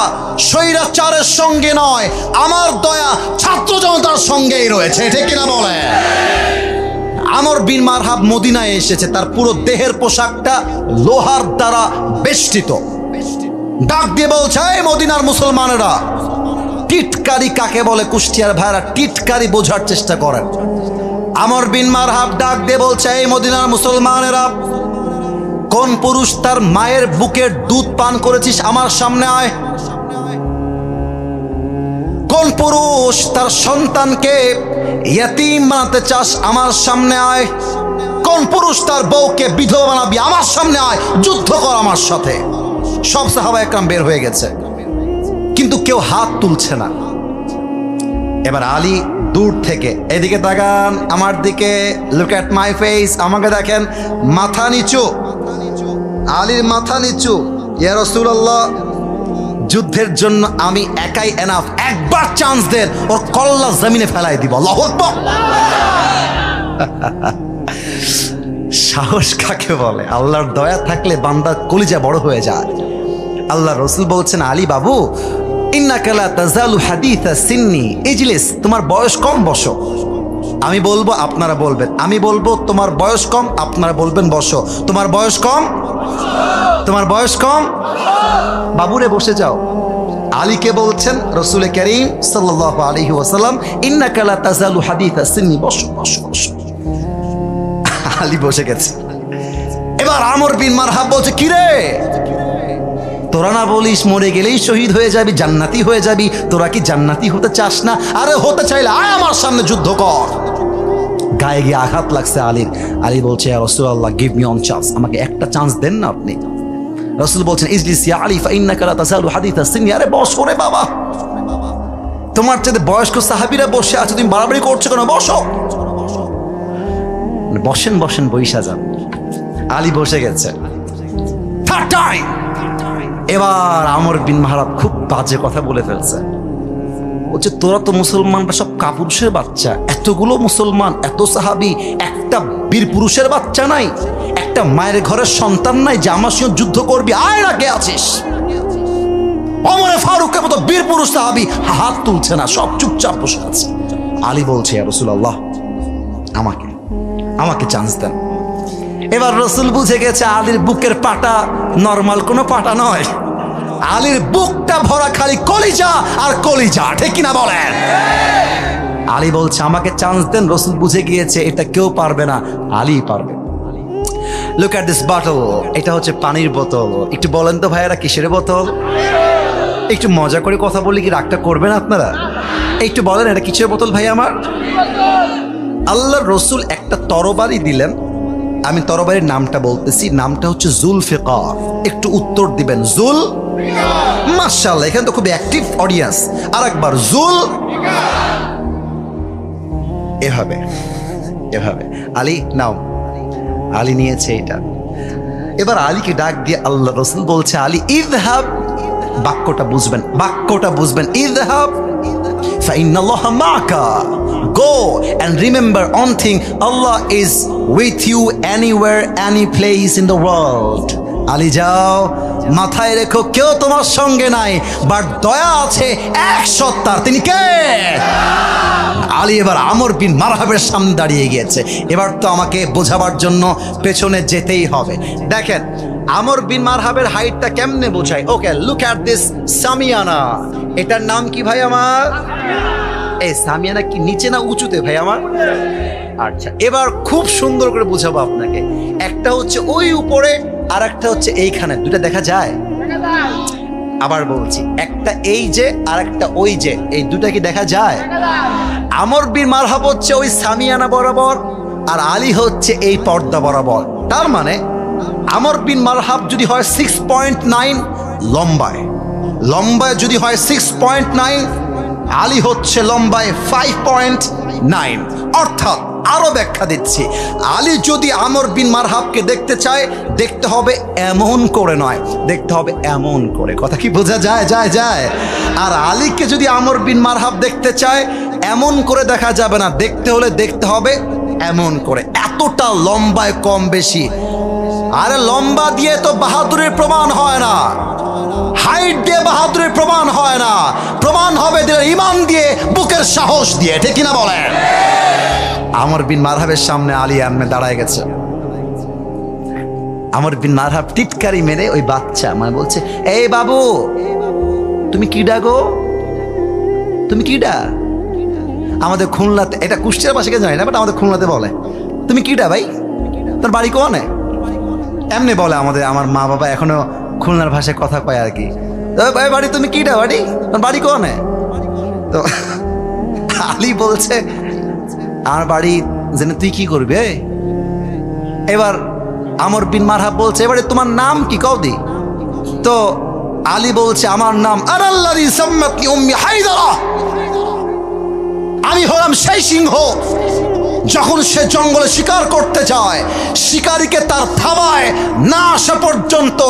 [SPEAKER 1] স্বৈরাচারের সঙ্গে নয়, আমার দয়া ছাত্র জনতার সঙ্গেই রয়েছে, ঠিক কিনা বলে? আমর বিন মারহাব মদিনায় এসেছে, তার পুরো দেহের পোশাকটা লোহার দ্বারা বেষ্টিত, ডাক দিয়ে বলছে, এই মদিনার মুসলমানেরা, টিটকারি কাকে বলে কুষ্টিয়ার ভাইরা, টিটকারি বোঝার চেষ্টা করেন। আমর বিন মারহাব ডাক দিয়ে বলছে, এই মদিনার মুসলমানেরা, কোন পুরুষ তার মায়ের বুকের দুধ পান করেছিস আমার সামনে আয়। কোন পুরুষ তার সন্তানকে ইয়তীম বানাতে চাস আমার সামনে আয়। কোন পুরুষ তার বউকে বিধবা বানাবি আমার সামনে আয়, যুদ্ধ কর আমার সাথে। সব সাহাবা একরাম বের হয়ে গেছে, কিন্তু কেউ হাত তুলছে না। এবার আলী দূর থেকে, এদিকে তাকান আমার দিকে, লুক অ্যাট মাই ফেস, আমাকে দেখেন, মাথা নিচু। আলীর মাথা নিচু। ইয়া রাসূলুল্লাহ, যুদ্ধের জন্য আমি একাই এনাফ, একবার চান্স দেন, ওর কল্লা জমিনে ফেলাই দিব। আল্লাহু আকবার। সাহস কাকে বলে? আল্লাহর দয়া থাকলে বান্দার কলিজা বড় হয়ে যায়। আল্লাহ রসুল বলছেন, আলী বাবু, ইন্নাকা লা তাজালু হাদিসা সিন্নি ইজলিস, তোমার বয়স কম, বসো। আমি বলবো, আপনারা বলবেন। আমি বলবো তোমার বয়স কম, আপনারা বলবেন বসো। তোমার বয়স কম, তোমার বয়স কম, বাবুরে বসে যাও। আলীকে বলছেন রসুল করিম সাল্লাল্লাহু আলাইহি ওয়াসাল্লাম, ইন্নাকা লা তাজালু হাদিসা সিন্নি, বসো বসো বসো। আলী বসে গেছে। এবার আমর বিন মারহাব বলছে, কিরে, তোরা না বলিস মরে গেলেই শহীদ হয়ে যাবি, জান্নাতি হয়ে যাবি, তোরা কি জান্নাতি হতে চাস না? আরে হতে চাইলে আয় আমার সামনে যুদ্ধ কর। গায়ে গিয়ে আঘাত লাগছে আলীর। আলী বলছে, ইয়া রাসূলুল্লাহ, গিভ মি ওয়ান চান্স, আমাকে একটা চান্স দেন না আপনি। রাসূল বলছেন, ইজলিস ইয়া আলী ফাইন্নাকা লা তাজালু হাদিসা সিন্নি, আরে বসো রে বাবা, তোমার চেয়ে বয়স্ক সাহাবীরা বসে আছে, তুমি বাড়াবাড়ি করছো কেন? বসো। বসেন বসেন, বইসা যান। আলী বসে গেছে। থার্ড টাইম এবার আমর বিন মারহাব খুব বাজে কথা বলে ফেলছে। বলছে, তোরা তো মুসলমানরা সব কাপুরুষের বাচ্চা, এতগুলো মুসলমান, এত সাহাবী, একটা বীর পুরুষের বাচ্চা নাই, একটা মায়ের ঘরের সন্তান নাই যে আমার সঙ্গে যুদ্ধ করবি? আয় না, কে আছিস? ওমরে ফারুকের মতো বীর পুরুষ সাহাবী হাত তুলছে না, সব চুপচাপ বসে আছে। আলী বলছে, ইয়া রাসূলুল্লাহ, আমাকে আমাকে চান্স দেন। এবার রসুল বুঝে গেছে আলীর বুকের পাটা নরমাল কোনো পাটা নয়, আলীর বুকটা ভরা খালি কলিজা আর কলিজা, ঠিক কিনা বলেন? আলী বলছে, আমাকে চান্স দেন। রসুল বুঝে গিয়েছে এটা কেউ পারবে না, আলী পারবে। লুক অ্যাট দিস বটল, এটা হচ্ছে পানির বোতল। একটু বলেন তো ভাইয়ারা, কিসের বোতল? একটু মজা করে কথা বলি, কি রাগটা করবেন আপনারা? একটু বলেন, এটা কিসের বোতল ভাই আমার? আল্লাহর রসুল একটা তরবারি দিলেন, আমি তরবারির নামটা বলতেছি, নামটা হচ্ছে জুলফিকার। একটু উত্তর দিবেন, জুল। মাশাআল্লাহ, এখানে তো খুব অ্যাক্টিভ অডিয়েন্স। আর একবার, জুল। এভাবে এভাবে। আলী নাও। আলী নিয়েছে এটা। এবার আলীকে ডাক দিয়ে আল্লাহ রসুল বলছে, আলী ইযহাব, বাক্যটা বুঝবেন, বাক্যটা বুঝবেন, ইযহাব ফাইন্নাল্লাহা মা'কা, go and remember one thing, Allah is with you anywhere, any place in the world. Ali যাও, মাথায় রেখো কেউ তোমার সঙ্গে নাই, বাট দয়া আছে এক সত্তার, তিনি কে? আলী এবার আমর বিন মারহাবের সামনে দাঁড়িয়ে গিয়েছে। এবার তো আমাকে বোঝাবার জন্য পেছনে যেতেই হবে। দেখেন আমর বিন মারহাবের হাইটটা কেমনে বোঝায়। ওকে, লুক অ্যাট দিস সামিয়ানা। এটার নাম কি ভাই আমার? এই সামিয়ানা কি নিচে না উঁচুতে ভাই আমার? আচ্ছা, এবার খুব সুন্দর করে বুঝাবো আপনাকে। একটা হচ্ছে ওই উপরে, আর একটা হচ্ছে এইখানে, দুটা দেখা যায়? আবার বলছি, একটা এই যে আর একটা ওই যে, এই দুটা কি দেখা যায়? আমর বিন মারহাব হচ্ছে ওই সামিয়ানা বরাবর, আর আলী হচ্ছে এই পর্দা বরাবর। তার মানে আমর বিন মারহাব যদি হয় 6.9 লম্বায়, লম্বায় যদি হয় 6.9, আলী হচ্ছে লম্বায় 5.9। অর্থাৎ আরো ব্যাখ্যা দিচ্ছি, আলী যদি আমর বিন মারহাবকে দেখতে চায়, দেখতে হবে এমন করে নয়, দেখতে হবে এমন করে। কথা কি বোঝা যায়? যায় যায়। আর আলীকে যদি আমর বিন মারহাব দেখতে চায়, এমন করে দেখা যাবে না, দেখতে হলে দেখতে হবে এমন করে। এতটা লম্বায় কম বেশি। আরে লম্বা দিয়ে তো বাহাদুরের প্রমাণ হয় না, হাইট দিয়ে বাহাদুরের প্রমাণ হয় না, প্রমাণ হবে দিলের ইমান দিয়ে, বুকের সাহস দিয়ে, ঠিক কিনা বলেন? আমর বিন মারহাবের সামনে আলী এমনে দাঁড়ায় গেছে। আমর বিন মারহাব টিটকারি মেরে ওই বাচ্চা মানে বলছে, এই বাবু তুমি কিডা গো, তুমি কিডা? আমাদের খুলনাতে, এটা কুষ্টিয়ার পাশে জানি না, বাট আমাদের খুলনাতে বলে তুমি কিডা ভাই, তোর বাড়ি কোনে? এমনি বলে আমার মা বাবা এখনো খুলনার ভাষায় কথা কয় আর কি। ভাই বাড়ি তুমি কিডা, বাড়ি তোর বাড়ি কোনে? তো আলী বলছে আমার বাড়ি জেনে তুই কি করবি? এবার আমর বিন মারহাব বলছে এবারে তোমার নাম কি কও দি। তো আলী বলছে আমার নাম আনাল্লাযী সাম্মাতনি উম্মি হায়দারা, আমি হলাম সেই সিংহ যখন সে জঙ্গলে শিকার করতে যায়, শিকারীকে তার থাবায় না আসা পর্যন্ত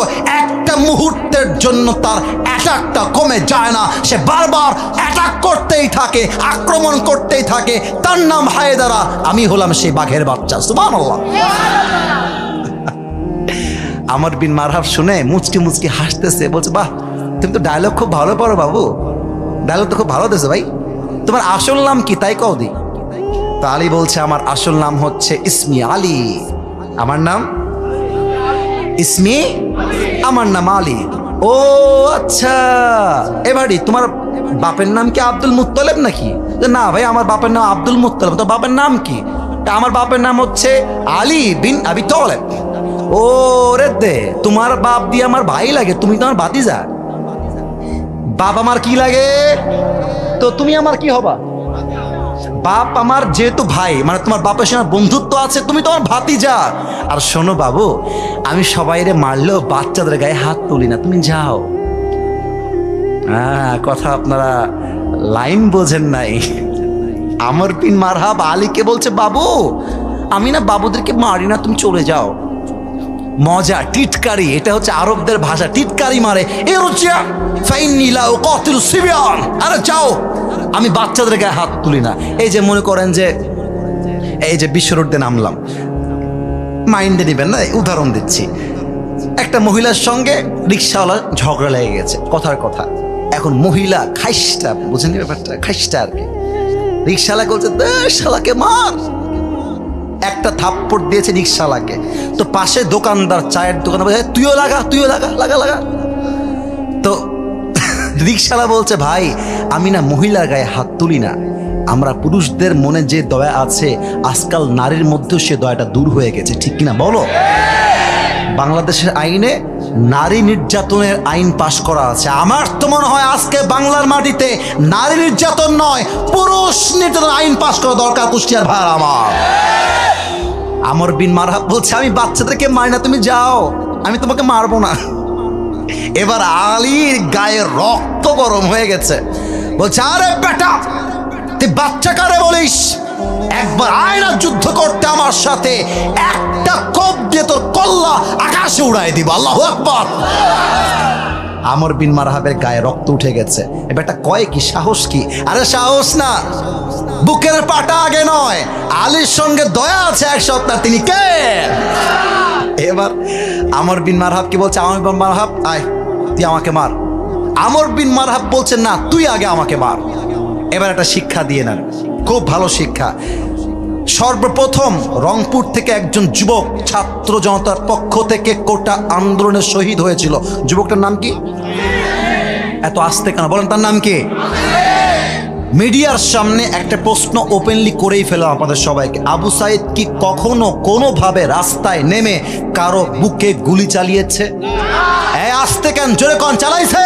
[SPEAKER 1] একটা মুহূর্তের জন্য তার অ্যাটাকটা কমে যায় না, সে বারবার অ্যাটাক করতেই থাকে, আক্রমণ করতেই থাকে। তার নাম হায়দারা, আমি হলাম সেই বাঘের বাচ্চা। সুবহানাল্লাহ। আমর বিন মারহাব শুনে মুচকি মুচকি হাসতেছে, বলছে বাহ তুমি তো ডায়লগ খুব ভালো পারো বাবু, ডায়লগ তো খুব ভালো দিয়েছো ভাই, তোমার আসল নাম কি তাই কও দি। তো আলী বলছে আমার আসল নাম হচ্ছে ইসমি আলী, আমার নাম ইসমি, আমার নাম আলী। ও আচ্ছা, এবারে তোমার বাপের নাম কি আব্দুল মুত্তালিব নাকি? না ভাই আমার বাপের নাম আব্দুল মুত্তালিব। তো বাপের নাম কি? আমার বাপের নাম হচ্ছে আলী বিন আবি তালেব। ও রে দে, তোমার বাপ দিয়ে আমার ভাই লাগে, তুমি তো আমার ভাতিজা। বাপ আমার কি লাগে, তো তুমি আমার কি হবা? বাপ আমার যেহেতু ভাই, মানে তোমার বাপের সঙ্গে বন্ধুত্ব আছে, তুমি তোমার ভাতিজা। আর শোনো বাবু, আমি সবাইরে মারলেও বাচ্চাদের গায়ে হাত তুলি না, তুমি যাও। হ্যাঁ, কথা আপনারা লাইন বোঝেন নাই। আমর বিন মারহাব আলীকে বলছে বাবু আমি না বাবুদেরকে মারি না, তুমি চলে যাও। মজা, টিটকারি, এটা হচ্ছে আরবদের ভাষা, টিটকারি মারে। আরে যাও, আমি বাচ্চাদের গায়ে হাত তুলি না। এই যে মনে করেন যে এই যে বিশ্ব রোডে নামলাম, মাইন্ডে নেবেন না, উদাহরণ দিচ্ছি। একটা মহিলার সঙ্গে রিক্সাওয়ালা ঝগড়া লেগে গেছে, কথার কথা। এখন মহিলা খাইস্টা, বুঝেন ব্যাপারটা, খাইস্টা আর কি। রিক্সাওয়ালা বলছে শালাকে মার, একটা থাপ্পড় দিয়েছে রিক্সাওয়ালাকে। তো পাশে দোকানদার, চায়ের দোকানে বলছে তুইও লাগা, তুইও লাগা, লাগা লাগা। তো রিক্সাওয়ালা বলছে ভাই আমি না মহিলার গায়ে হাত তুলি না, আমরা পুরুষদের মনে যে দয়া আছে আজকাল নারীর মধ্যেও সে দয়াটা দূর হয়ে গেছে, ঠিক কিনা বলো? বাংলাদেশের আইনে নারী নির্যাতনের আইন পাশ করা আছে। আমার তো মনে হয় আজকে বাংলার মাটিতে নারী নির্যাতন নয়, পুরুষ নির্যাতন আইন পাশ করা দরকার। কুষ্টিয়ার ভাই আমার আমর বিন মারহাব বলছে আমি বাচ্চাদেরকে মারি না, তুমি যাও, আমি তোমাকে মারবো না। এবার আলীর গায়ে রক্ত গরম হয়ে গেছে, বলছে আরে বেটা তুই বাচ্চা কারে বলিস, একবার আয়না যুদ্ধ করতে আমার সাথে, একটা কোপ দিয়ে তোর কল্লা আকাশে উড়াই দিব। আল্লাহু আকবার। আমর বিন মারহাবের গায়ে রক্ত উঠে গেছে। এবারটা কয় কি, সাহস কি? আরে সাহস না, বুকের পাটা আগে নয়, আলীর সঙ্গে দয়া আছে এক সপ্তাহ, তিনি কে? এবার আমর বিন মারহাব কি বলছে, আমর বিন মারহাব আয় তুই আমাকে মার। আমর বিন মারহাব বলছে না তুই আগে আমাকে মার। এবার একটা শিক্ষা দিয়ে নেন, খুব ভালো শিক্ষা। সর্বপ্রথম রংপুর থেকে একজন যুবক ছাত্র জনতার পক্ষ থেকে কোটা আন্দোলনে শহীদ হয়েছিল। যুবকটার নাম কি? এত আস্তে কেন বলেন, তার নাম কি? মিডিয়ার সামনে একটা প্রশ্ন ওপেনলি করেই ফেলাম আপনাদের সবাইকে, আবু সাইদ কি কখনো কোনোভাবে রাস্তায় নেমে কারো বুকে গুলি চালিয়েছে? আস্তে কেন, জোরে কোন চালাইছে?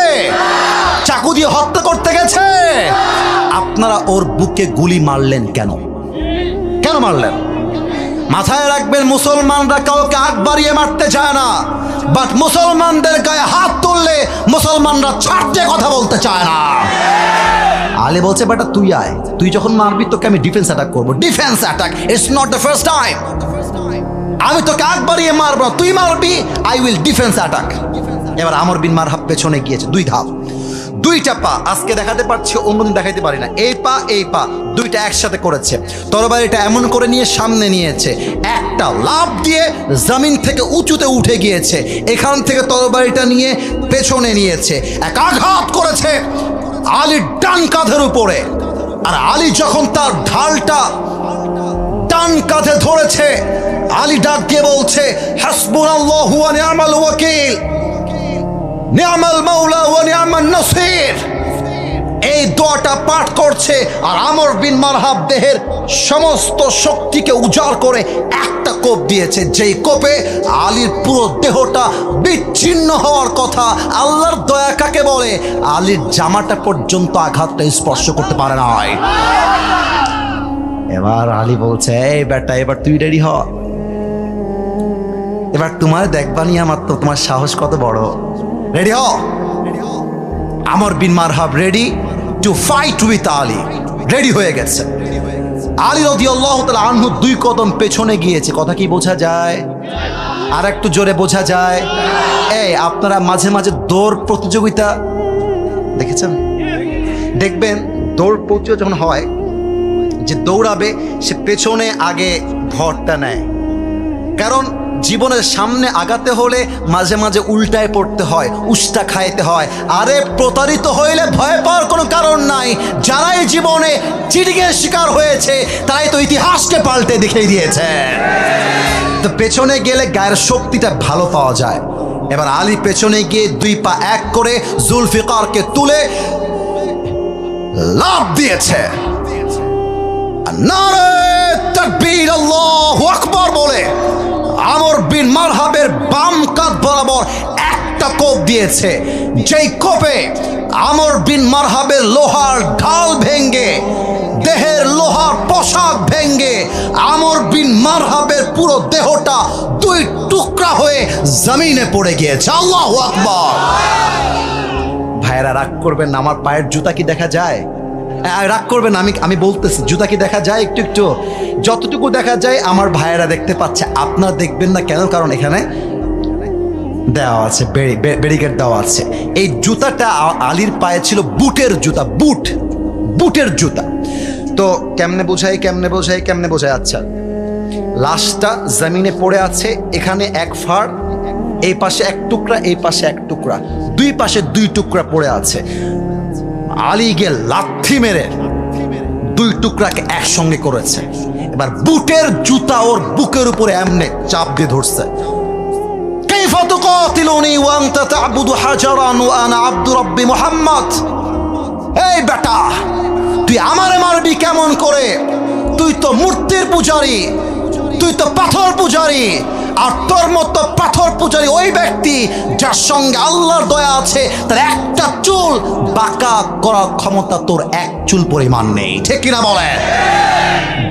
[SPEAKER 1] চাকু দিয়ে হত্যা করতে গেছে? আপনারা ওর বুকে গুলি মারলেন কেন? কেন মারলেন? মাথায় রাখবেন, মুসলমানরা কাউকে আগ বাড়িয়ে মারতে চায় না, বাট মুসলমানদের গায়ে হাত তুললে মুসলমানরা ছাড়তে কথা বলতে চায় না। আলী বলছে বেটা তুই আয়, তুই যখন মারবি তোকে আমি ডিফেন্স অ্যাটাক করবো। Defence attack, it's not the first time. আমি তোকে আগ বাড়িয়ে মারবো না, তুই মারবি, আই উইল ডিফেন্স অ্যাটাক। এবার আমর বিন মারহাব পেছনে গিয়েছে, দুই ধাপ, দুইটা পা আজকে দেখাতে পারছি, অন্যদিন দেখাইতে পারি না। এই পা এই পা দুইটা একসাথে করেছে, তরবারিটা এমন করে নিয়ে সামনে নিয়েছে, একটা লাফ দিয়ে জমিন থেকে উঁচুতে উঠে গিয়েছে, এখান থেকে তরবারিটা নিয়ে পেছনে নিয়েছে, এক আঘাত করেছে আলীর ডান কাঁধের উপরে। আর আলী যখন তার ঢালটা ডান কাঁধে ধরেছে, আলী ডাক দিয়ে বলছে, হাসবুনাল্লাহু ওয়া নি'মাল ওয়াকিল, নি'মাল মাওলা ওয়া নি'মান নাসির। এই দোয়াটা পাঠ করছে আর আমর বিন মারহাব দেহের সমস্ত শক্তিকে উজাড় করে একটা কোপ দিয়েছে, যেই কোপে আলীর পুরো দেহটা বিচ্ছিন্ন হওয়ার কথা। আল্লাহর দয়া কাকে বলে? আলীর জামাটা পর্যন্ত আঘাতটা স্পর্শ করতে পারে নাই। এবার আলী বলছে, এই বেটা, এবার তুই রেডি হ, এবার তোমার দেখবানি আমার তো তোমার সাহস কত বড়। রেডি হ। Amr bin Marhab ready to fight with Ali, ready হয়ে গেছে। আলী রাদিয়াল্লাহু তাআলা আনহু 2 কদম পেছনে গিয়েছে। কথা কি বোঝা যায়? আর একটু জোরে বোঝা যায়? এই আপনারা মাঝে মাঝে দৌড় প্রতিযোগিতা দেখেছেন? দেখবেন দৌড় প্রতিযোগিতা যখন হয়, যে দৌড়াবে সে পেছনে আগে ভরটা নেয়, কারণ জীবনের সামনে আগাতে হলে মাঝে মাঝে উল্টায় পড়তে হয়, উষ্টা খাইতে হয়। আরে প্রতারিত হইলে ভয় পাওয়ার কোনো কারণ নাই। যারাই জীবনে চিটিংয়ের শিকার হয়েছে তারাই তো ইতিহাসকে পাল্টে দেখিয়ে দিয়েছে। তো পেছনে গেলে গায়ের শক্তিটা ভালো পাওয়া যায়। এবার আলী পেছনে গিয়ে 2 পা এক করে জুলফিকারকে তুলে লাফ দিয়েছে। নারে তাকবীর, আল্লাহু আকবার বলে আমর বিন মারহাবের বাম কাঁধ বরাবর একটা কোপ দিয়েছে, যেই কোপে আমর বিন মারহাবের লোহার ঢাল ভেঙ্গে, দেহের লোহার পোশাক ভেঙ্গে আমর বিন মারহাবের পুরো দেহটা 2 টুকরা হয়ে জমিনে পড়ে গিয়েছে। আল্লাহু আকবার। ভাইয়েরা রাগ করবেন না, আমার পায়ের জুতা কি দেখা যায়? রাগ করবেন, আমি বলতেছি, জুতা কি দেখা যায়? একটু একটু, যতটুকু দেখা যায় আমার ভাইয়েরা দেখতে পাচ্ছে, আপনারা দেখবেন না কেন? কারণ এখানে দেওয়া আছে, ব্যারিকেড দেওয়া আছে। এই জুতাটা আলীর পায়ে ছিল বুটের জুতা, বুটের জুতা। তো কেমনে বোঝাই? আচ্ছা, লাশটা জমিনে পড়ে আছে, এখানে 1 ফাড়, এই পাশে 1 টুকরা, এই পাশে 1 টুকরা, 2 পাশে 2 টুকরা পড়ে আছে। আলী গিয়ে লাথি মেরে 2 টুকরাকে একসঙ্গে করেছে। এবার বুটের জুতা ওর বুকের উপরে এমনে চাপ দিয়ে ধরছে। কাইফা তুকাতিলুনি ওয়া আনতা তা'বুদু হাজারান ওয়া আনা আবদু রাব্বি মুহাম্মদ। এই বেটা, তুই আমারে মারবি কেমন করে? তুই তো মূর্তির পূজারী, তুই তো পাথর পূজারী। আর তোর মতো পাথর পূজারী ওই ব্যক্তি যার সঙ্গে আল্লাহর দয়া আছে, তার একটা চুল বাঁকা করার ক্ষমতা তোর 1 চুল পরিমাণ নেই। ঠিক কিনা বলে?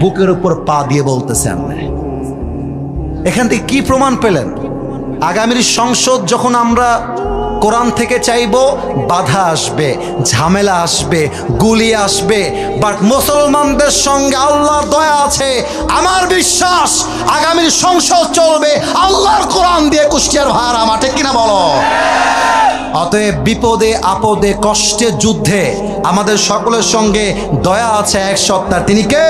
[SPEAKER 1] বুকের উপর পা দিয়ে বলতেছেন। এখান থেকে কি প্রমাণ পেলেন? আগামীর সংসদ যখন আমরা কোরআন থেকে চাইবো, বাধা আসবে, ঝামেলা আসবে, গুলি আসবে, বাট মুসলমানদের সঙ্গে আল্লাহর দয়া আছে। আমার বিশ্বাস আগামীর সংসদ চলবে আল্লাহর কোরআন দিয়ে। কুষ্টিয়ার ভাইরা আমার, ঠিক কিনা বলো? অতএব বিপদে আপদে কষ্টে যুদ্ধে আমাদের সকলের সঙ্গে দয়া আছে এক সত্তার। তিনি কে?